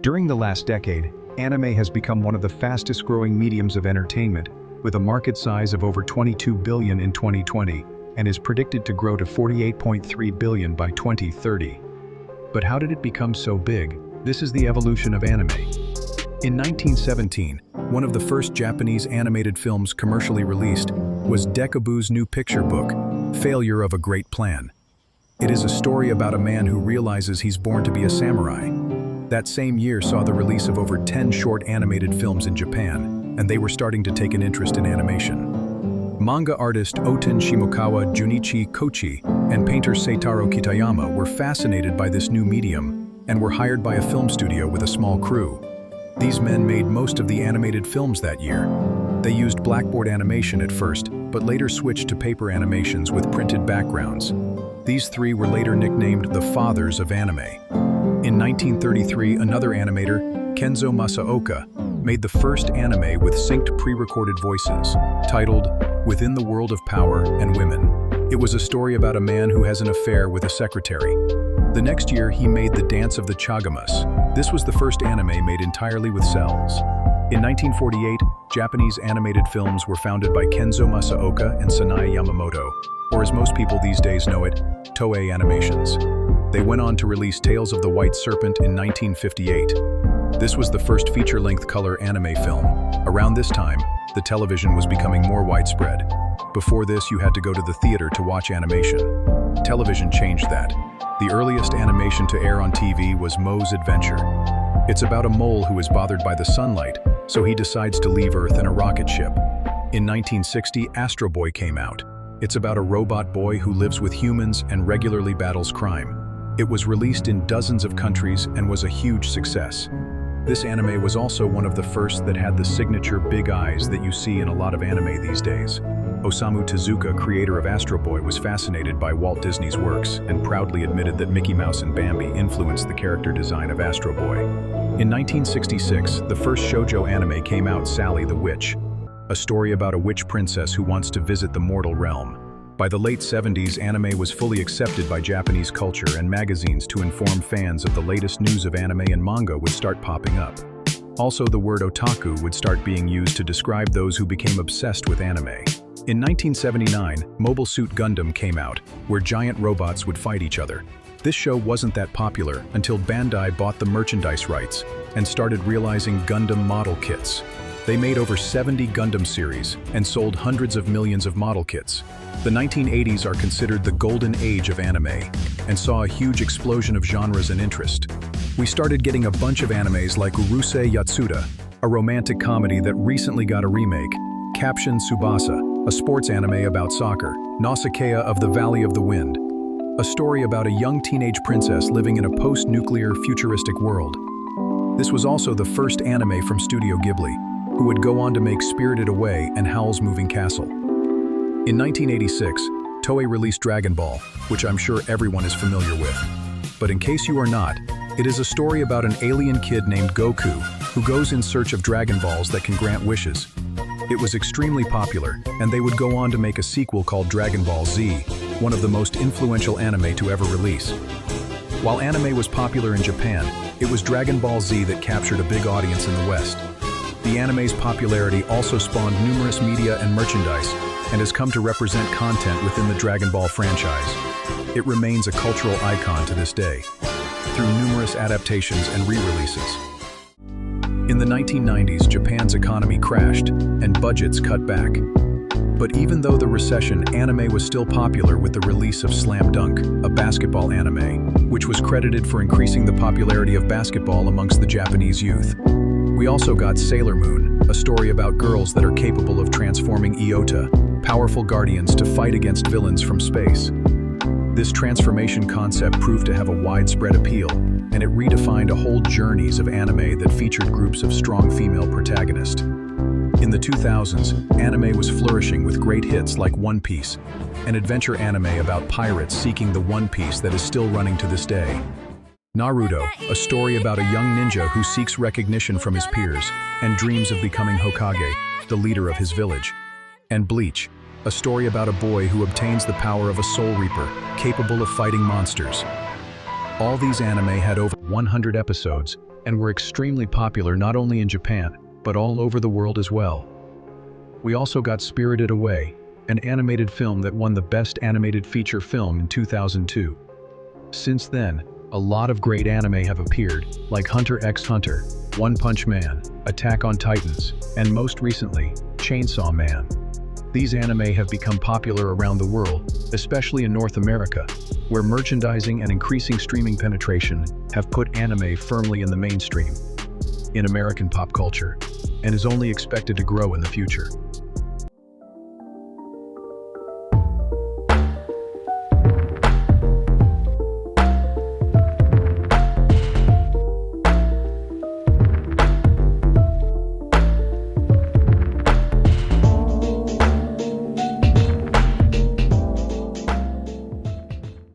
During the last decade, anime has become one of the fastest-growing mediums of entertainment, with a market size of over $22 billion in 2020 and is predicted to grow to $48.3 billion by 2030. But how did it become so big? This is the evolution of anime. In 1917, one of the first Japanese animated films commercially released was Dekabu's new picture book, Failure of a Great Plan. It is a story about a man who realizes he's born to be a samurai. That same year saw the release of over 10 short animated films in Japan, and they were starting to take an interest in animation. Manga artist Oten Shimokawa, Junichi Kochi, and painter Seitaro Kitayama were fascinated by this new medium and were hired by a film studio with a small crew. These men made most of the animated films that year. They used blackboard animation at first, but later switched to paper animations with printed backgrounds. These three were later nicknamed the Fathers of Anime. In 1933, another animator, Kenzo Masaoka, made the first anime with synced pre-recorded voices, titled Within the World of Power and Women. It was a story about a man who has an affair with a secretary. The next year, he made The Dance of the Chagamas. This was the first anime made entirely with cells. In 1948, Japanese animated films were founded by Kenzo Masaoka and Sanae Yamamoto, or as most people these days know it, Toei Animations. They went on to release Tales of the White Serpent in 1958. This was the first feature-length color anime film. Around this time, the television was becoming more widespread. Before this, you had to go to the theater to watch animation. Television changed that. The earliest animation to air on TV was Moe's Adventure. It's about a mole who is bothered by the sunlight, so he decides to leave Earth in a rocket ship. In 1960, Astro Boy came out. It's about a robot boy who lives with humans and regularly battles crime. It was released in dozens of countries and was a huge success. This anime was also one of the first that had the signature big eyes that you see in a lot of anime these days. Osamu Tezuka, creator of Astro Boy, was fascinated by Walt Disney's works and proudly admitted that Mickey Mouse and Bambi influenced the character design of Astro Boy. In 1966, the first shoujo anime came out, Sally the Witch, a story about a witch princess who wants to visit the mortal realm. By the late 70s, anime was fully accepted by Japanese culture, and magazines to inform fans of the latest news of anime and manga would start popping up. Also, the word otaku would start being used to describe those who became obsessed with anime. In 1979, Mobile Suit Gundam came out, where giant robots would fight each other. This show wasn't that popular until Bandai bought the merchandise rights and started realizing Gundam model kits. They made over 70 Gundam series and sold hundreds of millions of model kits. The 1980s are considered the golden age of anime and saw a huge explosion of genres and interest. We started getting a bunch of animes like Urusei Yatsura, a romantic comedy that recently got a remake, Caption Tsubasa, a sports anime about soccer, Nausicaa of the Valley of the Wind, a story about a young teenage princess living in a post-nuclear futuristic world. This was also the first anime from Studio Ghibli, who would go on to make Spirited Away and Howl's Moving Castle. In 1986, Toei released Dragon Ball, which I'm sure everyone is familiar with. But in case you are not, it is a story about an alien kid named Goku who goes in search of Dragon Balls that can grant wishes. It was extremely popular, and they would go on to make a sequel called Dragon Ball Z, one of the most influential anime to ever release. While anime was popular in Japan, it was Dragon Ball Z that captured a big audience in the West. The anime's popularity also spawned numerous media and merchandise, and has come to represent content within the Dragon Ball franchise. It remains a cultural icon to this day, through numerous adaptations and re-releases. In the 1990s, Japan's economy crashed, and budgets cut back. But even though the recession, anime was still popular with the release of Slam Dunk, a basketball anime, which was credited for increasing the popularity of basketball amongst the Japanese youth. We also got Sailor Moon, a story about girls that are capable of transforming Iota, powerful guardians, to fight against villains from space. This transformation concept proved to have a widespread appeal, and it redefined a whole journeys of anime that featured groups of strong female protagonists. In the 2000s, anime was flourishing with great hits like One Piece, an adventure anime about pirates seeking the One Piece that is still running to this day. Naruto, a story about a young ninja who seeks recognition from his peers and dreams of becoming Hokage, the leader of his village. And Bleach, a story about a boy who obtains the power of a Soul Reaper, capable of fighting monsters. All these anime had over 100 episodes and were extremely popular not only in Japan, but all over the world as well. We also got Spirited Away, an animated film that won the Best Animated Feature Film in 2002. Since then, a lot of great anime have appeared, like Hunter x Hunter, One Punch Man, Attack on Titans, and most recently, Chainsaw Man. These anime have become popular around the world, especially in North America, where merchandising and increasing streaming penetration have put anime firmly in the mainstream in American pop culture, and is only expected to grow in the future.